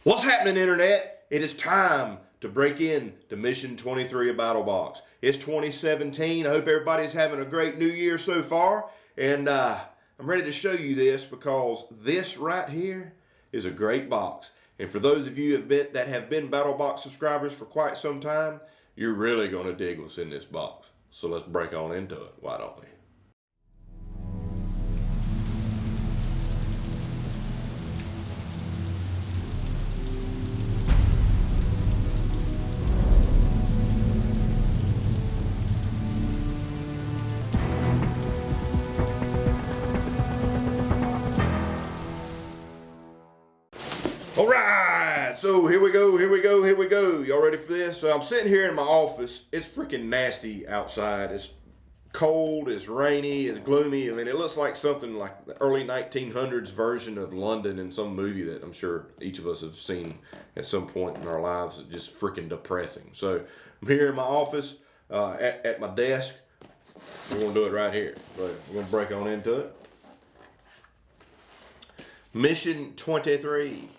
What's happening, Internet? It is time to break in to Mission 23 of BattlBox. It's 2017. I hope everybody's having a great new year so far. And I'm ready to show you this because this right here is a great box. And for those of you that have been BattlBox subscribers for quite some time, you're really going to dig what's in this box. So let's break on into it, why don't we? All right, so here we go. Y'all ready for this? So I'm sitting here in my office. It's freaking nasty outside. It's cold, it's rainy, it's gloomy. I mean, it looks like something like the early 1900s version of London in some movie that I'm sure each of us have seen at some point in our lives. It's just freaking depressing. So I'm here in my office at my desk. We're gonna do it right here. So we're gonna break on into it. Mission 23.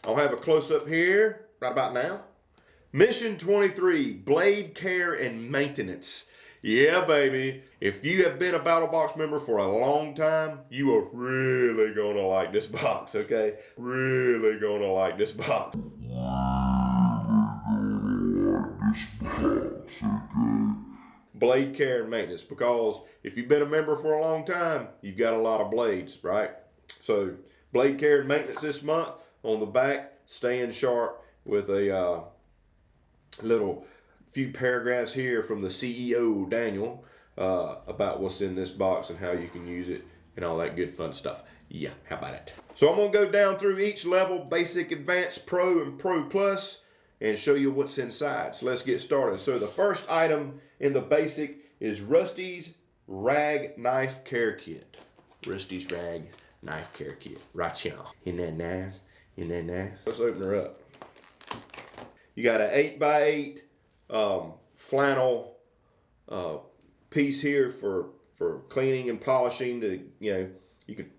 I'll have a close-up here right about now. Mission 23, Blade Care and Maintenance. Yeah, baby. If you have been a BattlBox member for a long time, you are really gonna like this box, okay? Really gonna like this box. Blade Care and Maintenance, because if you've been a member for a long time, you've got a lot of blades, right? So, Blade Care and Maintenance this month. On the back, staying sharp with a little few paragraphs here from the CEO, Daniel, about what's in this box and how you can use it and all that good fun stuff. Yeah, how about it? So I'm going to go down through each level, Basic, Advanced, Pro, and Pro Plus, and show you what's inside. So let's get started. So the first item in the Basic is Rusty's Rag Knife Care Kit. Rusty's Rag Knife Care Kit. Right here. Isn't that nice? Isn't that nice? Let's open her up. You got an 8x8 flannel piece here for cleaning and polishing. You can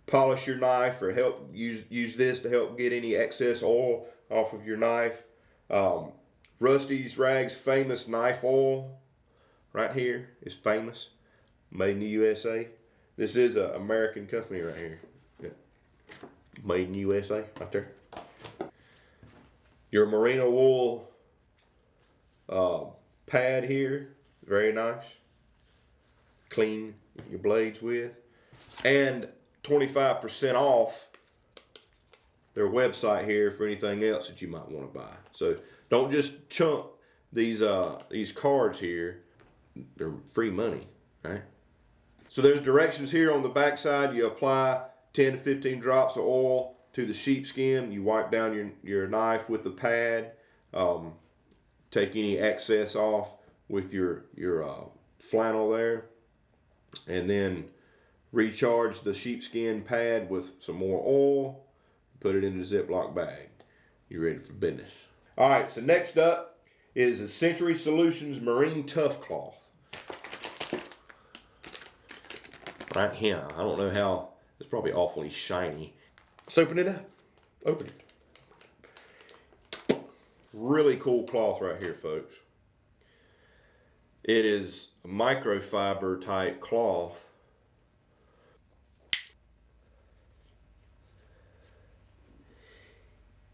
polish your knife or help use this to help get any excess oil off of your knife. Rusty's Rag's famous knife oil right here is famous, made in the USA. This is an American company right here. Made in USA, right there. Your merino wool pad here, very nice. Clean your blades with. And 25% off their website here for anything else that you might want to buy. So don't just chunk these cards here. They're free money, right? So there's directions here on the back side. You apply 10 to 15 drops of oil to the sheepskin. You wipe down your knife with the pad. Take any excess off with your flannel there. And then recharge the sheepskin pad with some more oil. Put it in the Ziploc bag. You're ready for business. All right, so next up is the Century Solutions Marine Tough Cloth. Right here. I don't know how. It's probably awfully shiny. Let's open it up. Open it. Really cool cloth right here, folks. It is a microfiber type cloth.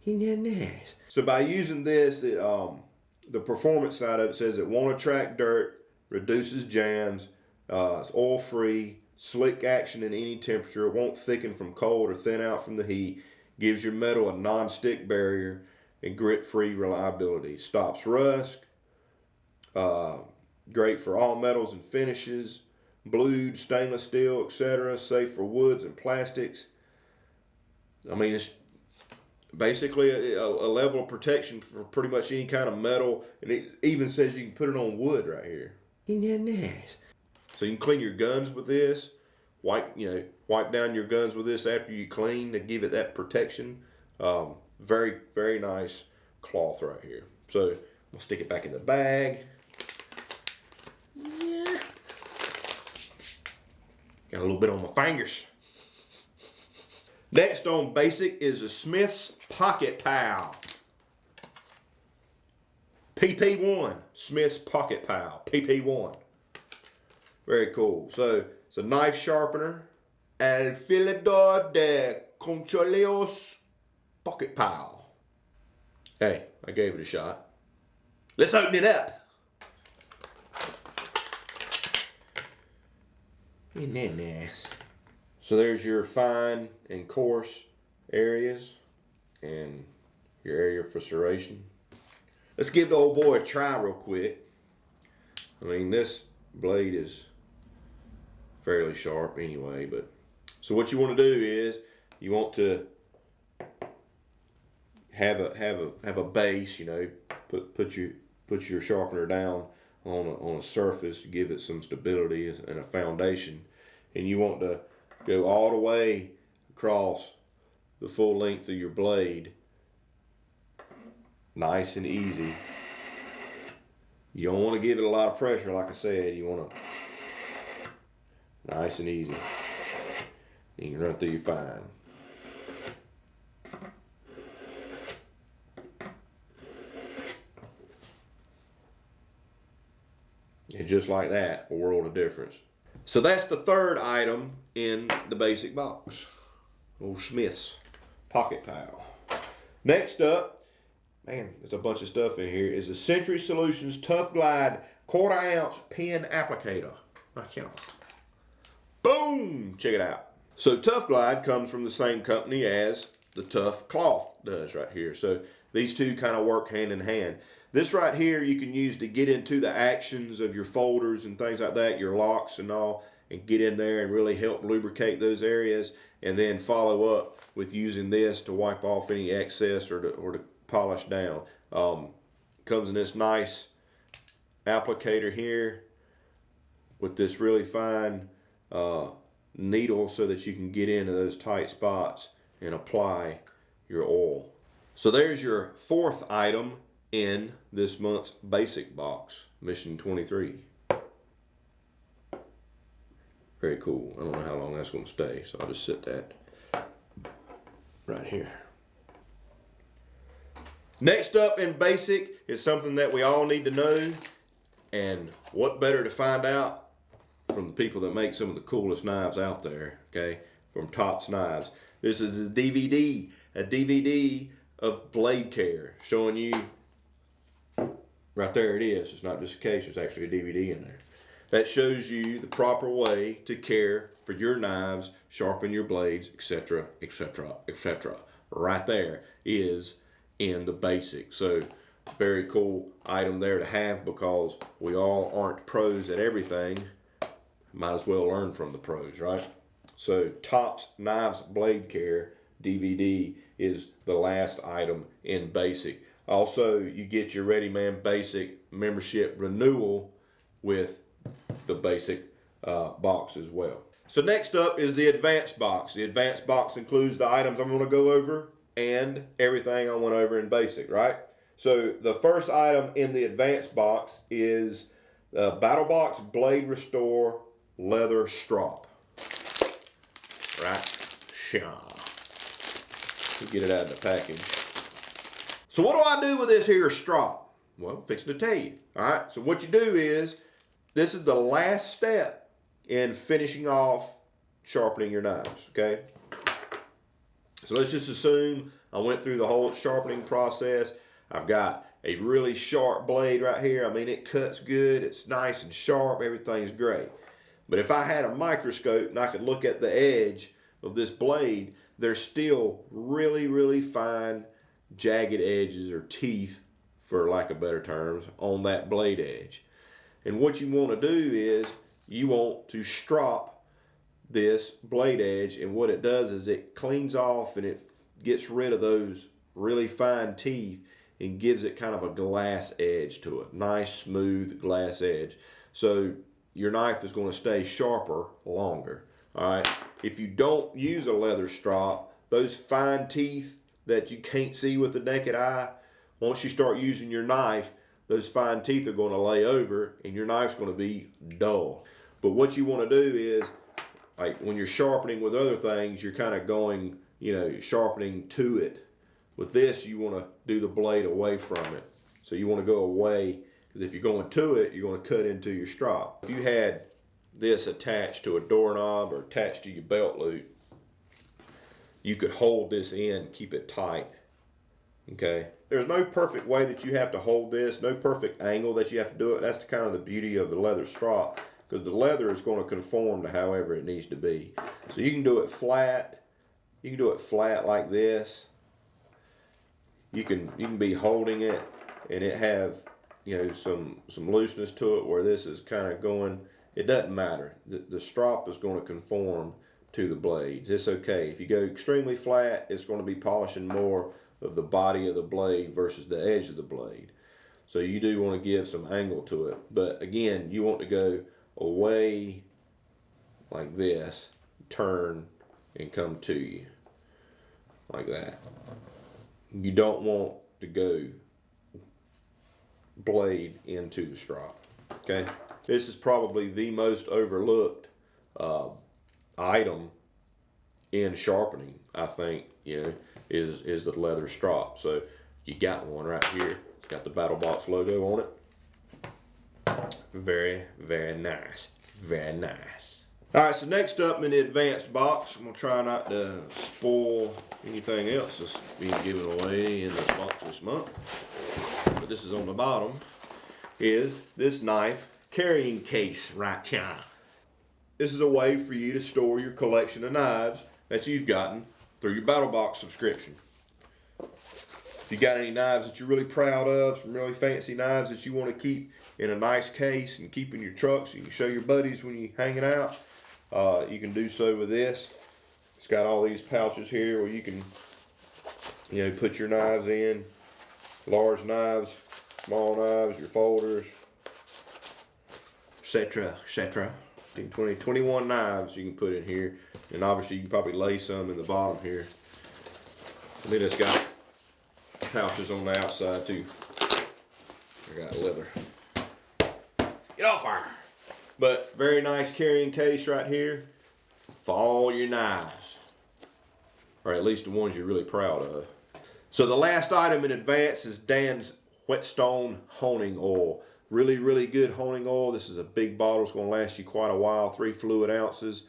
Isn't that nice? So by using this, the performance side of it says it won't attract dirt, reduces jams, it's oil free, slick action in any temperature, it won't thicken from cold or thin out from the heat, gives your metal a non-stick barrier, and grit-free reliability. Stops rust, great for all metals and finishes, blued, stainless steel, etc. Safe for woods and plastics. I mean, it's basically a level of protection for pretty much any kind of metal, and it even says you can put it on wood right here. Isn't that nice? So you can clean your guns with this. Wipe down your guns with this after you clean to give it that protection. Very, very nice cloth right here. So we'll stick it back in the bag. Yeah. Got a little bit on my fingers. Next on basic is the Smith's Pocket Pal. PP1, Smith's Pocket Pal, PP1. Very cool. So it's a knife sharpener. El filador de concholeos Pocket Pal. Hey, I gave it a shot. Let's open it up. Isn't that nice? So there's your fine and coarse areas and your area for serration. Let's give the old boy a try real quick. I mean, this blade is fairly sharp anyway, but so what you want to do is you want to have a base, you know, put your sharpener down on a surface to give it some stability and a foundation, and you want to go all the way across the full length of your blade, nice and easy. You don't want to give it a lot of pressure, like I said. You want to nice and easy. You can run through your fine. And just like that, a world of difference. So that's the third item in the basic box. Old Smith's Pocket Pal. Next up, man, there's a bunch of stuff in here, is the Century Solutions Tough Glide 1/4 ounce pen applicator. Boom! Check it out. So Tough Glide comes from the same company as the Tough Cloth does right here. So these two kind of work hand in hand. This right here you can use to get into the actions of your folders and things like that, your locks and all, and get in there and really help lubricate those areas, and then follow up with using this to wipe off any excess or to polish down. Comes in this nice applicator here with this really fine needle so that you can get into those tight spots and apply your oil. So there's your fourth item in this month's basic box, Mission 23. Very cool. I don't know how long that's going to stay, so I'll just set that right here. Next up in basic is something that we all need to know, and what better to find out from the people that make some of the coolest knives out there, okay, from Tops Knives. This is a DVD of blade care, showing you, right there it is, it's not just a case, there's actually a DVD in there. That shows you the proper way to care for your knives, sharpen your blades, etc., etc., etc. Right there is in the basic. So very cool item there to have, because we all aren't pros at everything. Might as well learn from the pros, right? So Tops Knives Blade Care DVD is the last item in basic. Also, you get your Ready Man Basic membership renewal with the basic box as well. So next up is the advanced box. The advanced box includes the items I'm going to go over and everything I went over in basic, right? So the first item in the advanced box is the BattlBox Blade Restore leather strop. Right? Get it out of the package. So what do I do with this here strop? Well, I'm fixing to tell you. All right, so what you do is, this is the last step in finishing off sharpening your knives, okay? So let's just assume I went through the whole sharpening process. I've got a really sharp blade right here. I mean, it cuts good, it's nice and sharp, everything's great. But if I had a microscope and I could look at the edge of this blade, there's still really, really fine jagged edges or teeth, for lack of better terms, on that blade edge. And what you want to do is you want to strop this blade edge, and what it does is it cleans off and it gets rid of those really fine teeth and gives it kind of a glass edge to it. Nice, smooth glass edge. So your knife is going to stay sharper longer. All right. If you don't use a leather strop, those fine teeth that you can't see with the naked eye, once you start using your knife, those fine teeth are going to lay over and your knife's going to be dull. But what you want to do is, like when you're sharpening with other things, you're kind of going sharpening to it. With this, you want to do the blade away from it. So you want to go away, because if you're going to it, you're going to cut into your strop. If you had this attached to a doorknob or attached to your belt loop, you could hold this in, keep it tight. Okay. There's no perfect way that you have to hold this, no perfect angle that you have to do it. That's kind of the beauty of the leather strop, because the leather is going to conform to however it needs to be. So you can do it flat. You can do it flat like this. You can be holding it and it have some looseness to it where this is kind of going. It doesn't matter. The strop is going to conform to the blades. It's okay. If you go extremely flat, it's going to be polishing more of the body of the blade versus the edge of the blade. So you do want to give some angle to it. But again, you want to go away like this, turn, and come to you like that. You don't want to go blade into the strop. Okay, this is probably the most overlooked item in sharpening, I think, is the leather strop. So you got one right here. It's got the BattlBox logo on it. Very, very nice. Very nice. All right, so next up in the advanced box, I'm gonna try not to spoil anything else that's being given away in this box this month. But this is on the bottom, is this knife carrying case right here. This is a way for you to store your collection of knives that you've gotten through your BattlBox subscription. If you got any knives that you're really proud of, some really fancy knives that you want to keep in a nice case and keep in your truck so you can show your buddies when you're hanging out, you can do so with this. It's got all these pouches here where you can put your knives in, large knives, small knives, your folders, etc., etc. 20, 21 knives you can put in here, and obviously you can probably lay some in the bottom here. And then it's got pouches on the outside too. I got leather. Get off her! But very nice carrying case right here for all your knives, or at least the ones you're really proud of. So the last item in advance is Dan's Whetstone honing oil. Really, really good honing oil. This is a big bottle. It's going to last you quite a while. 3 fluid ounces.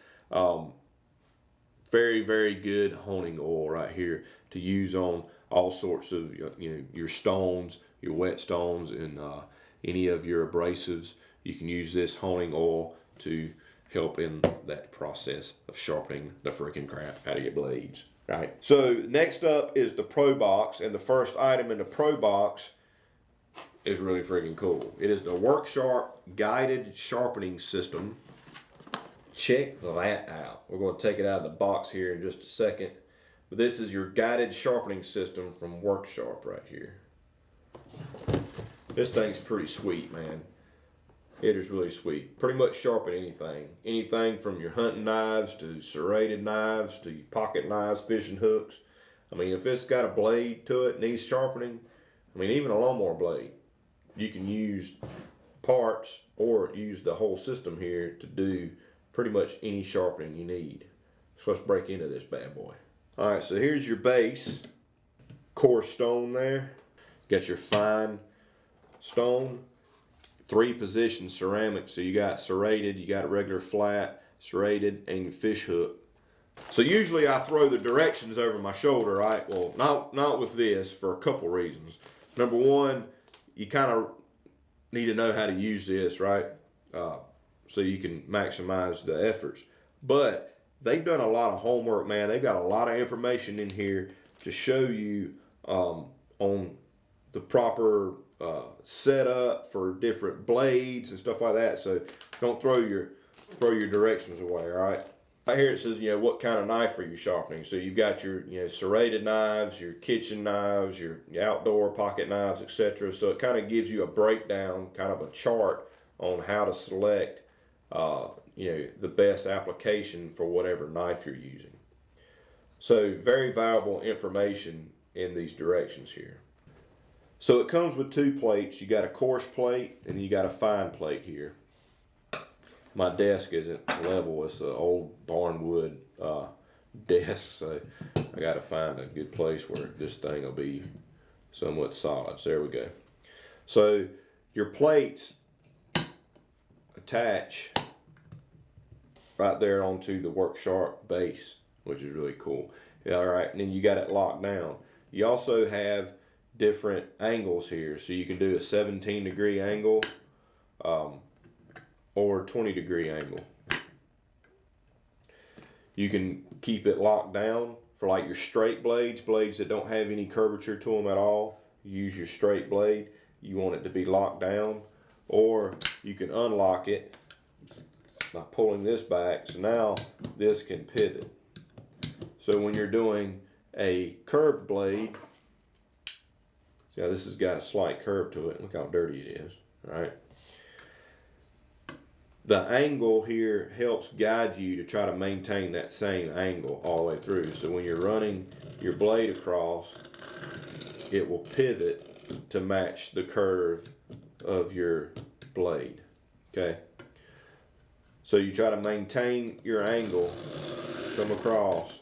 Very, very good honing oil right here to use on all sorts of your stones, your whetstones, and any of your abrasives. You can use this honing oil to help in that process of sharpening the freaking crap out of your blades. Right. So next up is the Pro Box, and the first item in the Pro Box is really freaking cool. It is the WorkSharp guided sharpening system. Check that out. We're going to take it out of the box here in just a second. But this is your guided sharpening system from WorkSharp right here. This thing's pretty sweet, man. It is really sweet. Pretty much sharpen anything. Anything from your hunting knives to serrated knives to your pocket knives, fishing hooks. I mean, if it's got a blade to it, needs sharpening, I mean, even a lawnmower blade, you can use parts or use the whole system here to do pretty much any sharpening you need. So let's break into this bad boy. All right, so here's your base, coarse stone there. Got your fine stone, 3 position ceramic. So you got serrated, you got regular flat, serrated, and your fish hook. So usually I throw the directions over my shoulder, right? Well, not with this, for a couple reasons. Number one, you kind of need to know how to use this, right? So you can maximize the efforts. But they've done a lot of homework, man. They've got a lot of information in here to show you on the proper setup for different blades and stuff like that. So don't throw your directions away, all right? Right here it says, what kind of knife are you sharpening? So you've got your, serrated knives, your kitchen knives, your outdoor pocket knives, etc. So it kind of gives you a breakdown, kind of a chart on how to select, the best application for whatever knife you're using. So very valuable information in these directions here. So it comes with 2 plates. You got a coarse plate and you got a fine plate here. My desk isn't level. It's an old barn wood desk, so I got to find a good place where this thing will be somewhat solid. So there we go. So your plates attach right there onto the Worksharp base, which is really cool. Yeah, all right, and then you got it locked down. You also have different angles here, so you can do a 17-degree angle or 20-degree angle. You can keep it locked down for like your straight blades, blades that don't have any curvature to them at all. Use your straight blade. You want it to be locked down, or you can unlock it by pulling this back, so now this can pivot. So when you're doing a curved blade, see how this has got a slight curve to it. Look how dirty it is, right? The angle here helps guide you to try to maintain that same angle all the way through. So when you're running your blade across, it will pivot to match the curve of your blade, okay? So you try to maintain your angle, come across,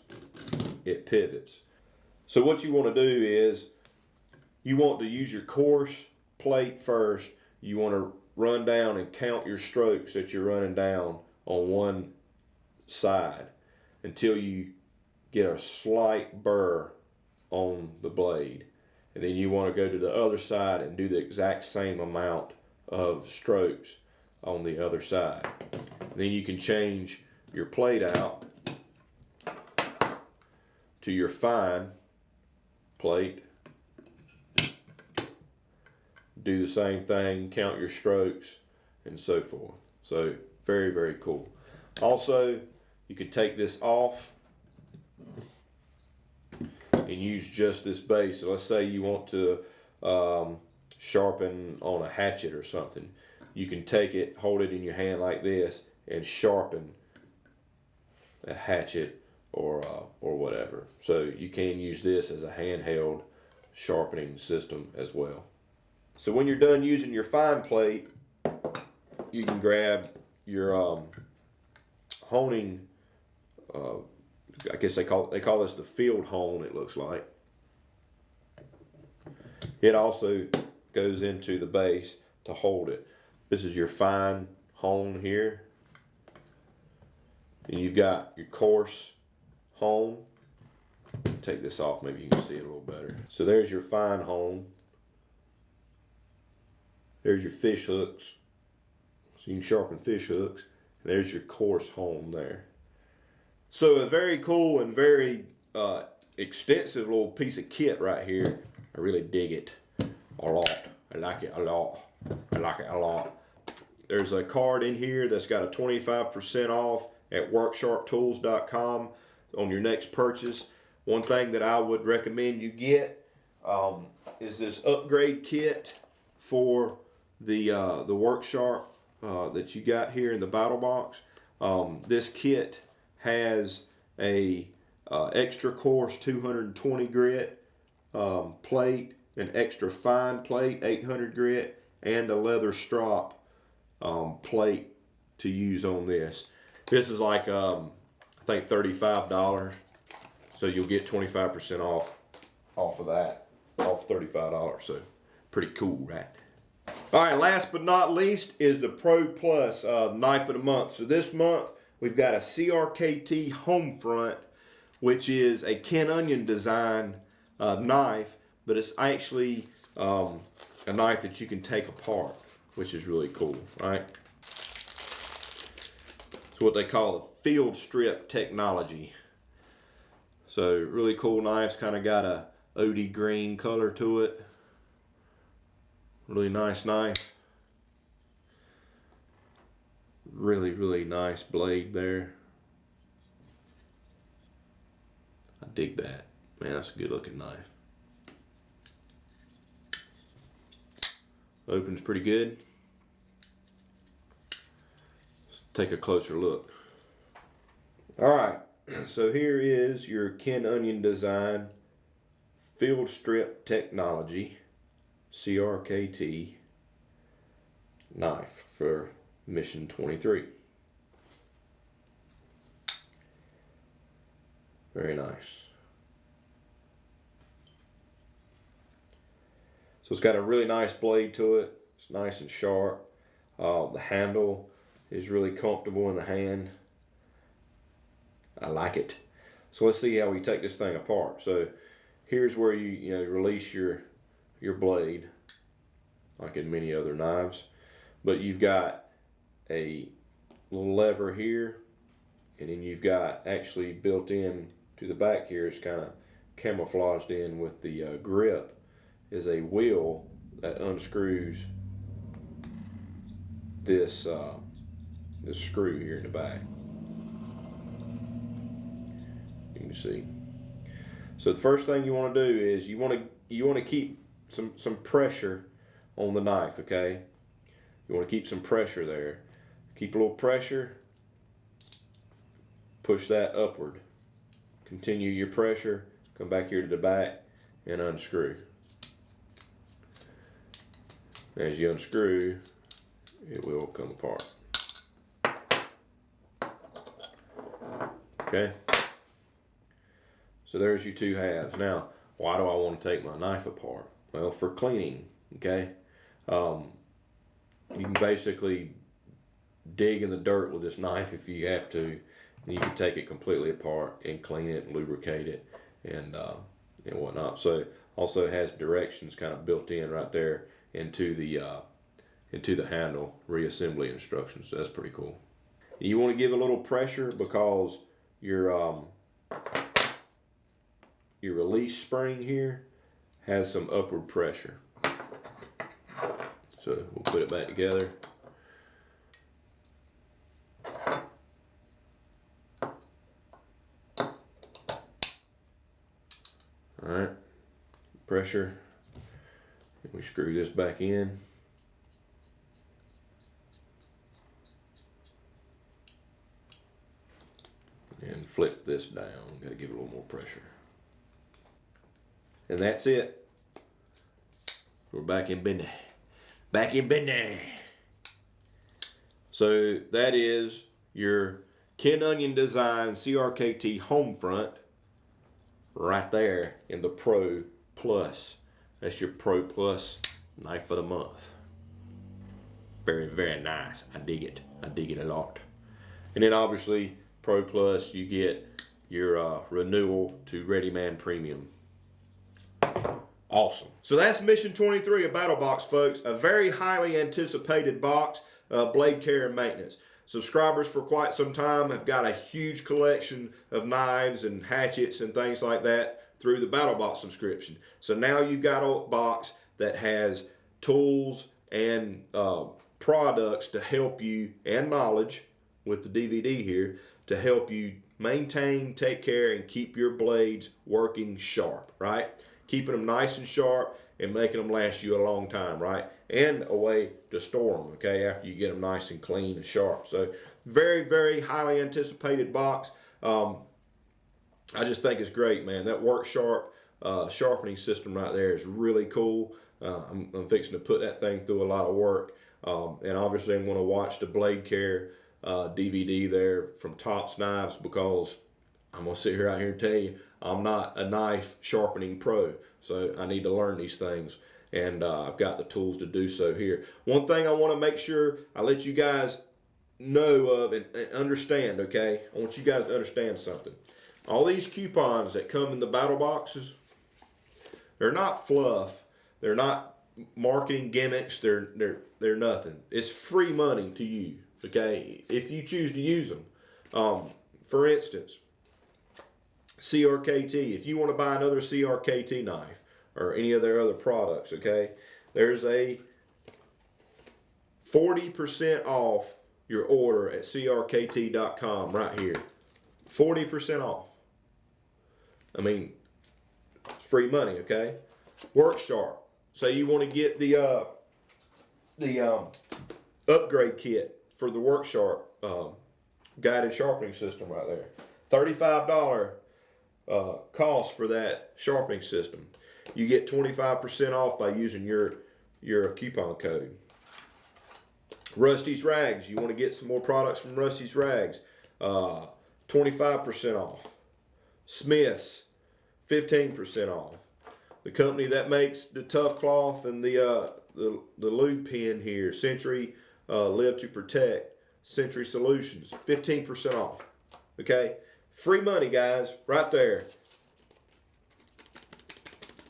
it pivots. So what you want to do is, you want to use your coarse plate first. You want to run down and count your strokes that you're running down on one side until you get a slight burr on the blade. And then you want to go to the other side and do the exact same amount of strokes on the other side. And then you can change your plate out to your fine plate. Do the same thing, count your strokes, and so forth. So very, very cool. Also, you could take this off and use just this base. So let's say you want to sharpen on a hatchet or something. You can take it, hold it in your hand like this, and sharpen a hatchet or whatever. So you can use this as a handheld sharpening system as well. So when you're done using your fine plate, you can grab your honing. I guess they call this the field hone. It looks like. It also goes into the base to hold it. This is your fine hone here, and you've got your coarse hone. Take this off, maybe you can see it a little better. So there's your fine hone. There's your fish hooks, so you can sharpen fish hooks. And there's your coarse hone there. So a very cool and very extensive little piece of kit right here. I really dig it a lot. I like it a lot. I like it a lot. There's a card in here that's got a 25% off at worksharptools.com on your next purchase. One thing that I would recommend you get is this upgrade kit for the Worksharp that you got here in the BattlBox. This kit has a extra coarse 220 grit plate, an extra fine plate 800 grit, and a leather strop plate to use on this. This is like I think $35, so you'll get 25% off of that, off $35. So pretty cool, right? All right, last but not least is the Pro Plus knife of the month. So this month we've got a CRKT home front, which is a Ken Onion design knife, but it's actually a knife that you can take apart, which is really cool, right? It's what they call the field strip technology. So really cool knives, kind of got a OD green color to it. Really nice knife. Really, really nice blade there. I dig that. Man, that's a good looking knife. Opens pretty good. Let's take a closer look. Alright, so here is your Ken Onion design field strip technology CRKT knife for Mission 23. Very nice. So it's got a really nice blade to it. It's nice and sharp. The handle is really comfortable in the hand. I like it. So let's see how we take this thing apart. So here's where you release your blade, like in many other knives. But you've got a little lever here, and then you've got actually built in to the back here, it's kind of camouflaged in with the grip, is a wheel that unscrews this this screw here in the back. You can see. So the first thing you want to do is you want to keep some pressure on the knife, okay? You want to keep some pressure there. Keep a little pressure. Push that upward. Continue your pressure. Come back here to the back and unscrew. As you unscrew, it will come apart. Okay? So there's your two halves. Now, why do I want to take my knife apart? Well, for cleaning, okay? You can basically dig in the dirt with this knife if you have to. And you can take it completely apart and clean it and lubricate it and whatnot. So also has directions kind of built in right there into the handle, reassembly instructions. So that's pretty cool. You want to give a little pressure because your release spring here has some upward pressure. So we'll put it back together. All right, pressure. And we screw this back in. And flip this down. Got to give it a little more pressure. And that's it. We're back in business. Back in business. So that is your Ken Onion Design CRKT home front right there in the Pro Plus. That's your Pro Plus knife of the month. Very, very nice. I dig it. I dig it a lot. And then obviously Pro Plus, you get your renewal to Ready Man Premium. Awesome. So that's mission 23 of BattlBox, folks. A very highly anticipated box, blade care and maintenance. Subscribers for quite some time have got a huge collection of knives and hatchets and things like that through the BattlBox subscription. So now you've got a box that has tools and products to help you, and knowledge with the DVD here, to help you maintain, take care, and keep your blades working sharp, right? Keeping them nice and sharp and making them last you a long time, right? And a way to store them, okay, after you get them nice and clean and sharp. So very, very highly anticipated box. I just think it's great, man. That Work Sharp sharpening system right there is really cool. I'm fixing to put that thing through a lot of work. And obviously I'm going to watch the Blade Care DVD there from Tops Knives, because I'm going to sit here out here and tell you, I'm not a knife sharpening pro, so I need to learn these things, and I've got the tools to do so here. One thing I want to make sure I let you guys know of and understand, okay? I want you guys to understand something. All these coupons that come in the battle boxes, they're not fluff. They're not marketing gimmicks. They're nothing. It's free money to you, okay, if you choose to use them. For instance, CRKT, if you want to buy another CRKT knife or any of their other products, okay, there's a 40% off your order at crkt.com right here. 40% off. I mean, it's free money, okay? Work Sharp. Say you want to get the upgrade kit for the Work Sharp guided sharpening system right there. $35 cost for that sharpening system. You get 25% off by using your coupon code. Rusty's Rags. You want to get some more products from Rusty's Rags. 25% off. Smith's, 15% off. The company that makes the tough cloth and the lube pen here, Century Live to Protect, Century Solutions, 15% off. Okay, free money, guys, right there.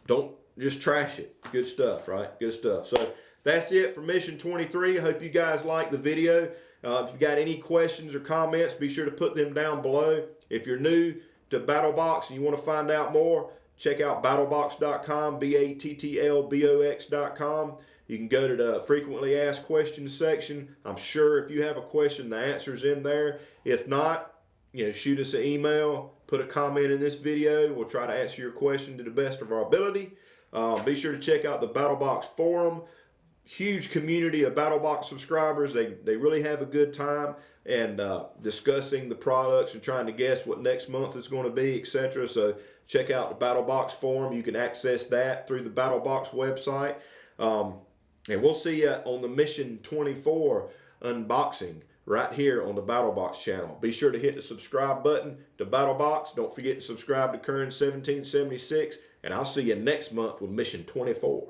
Don't just trash it. Good stuff, right? Good stuff. So that's it for Mission 23. I hope you guys liked the video. If you got any questions or comments, be sure to put them down below. If you're new to BattlBox and you want to find out more, check out battlebox.com, BATTLBOX.com. You can go to the frequently asked questions section. I'm sure if you have a question, the answer's in there. If not, shoot us an email, put a comment in this video. We'll try to answer your question to the best of our ability. Be sure to check out the BattlBox forum. Huge community of BattlBox subscribers. They really have a good time and discussing the products and trying to guess what next month is going to be, etc. So check out the BattlBox forum. You can access that through the BattlBox website. And we'll see you on the Mission 24 unboxing right here on the BattlBox channel. Be sure to hit the subscribe button to BattlBox. Don't forget to subscribe to Curran 1776. And I'll see you next month with Mission 24.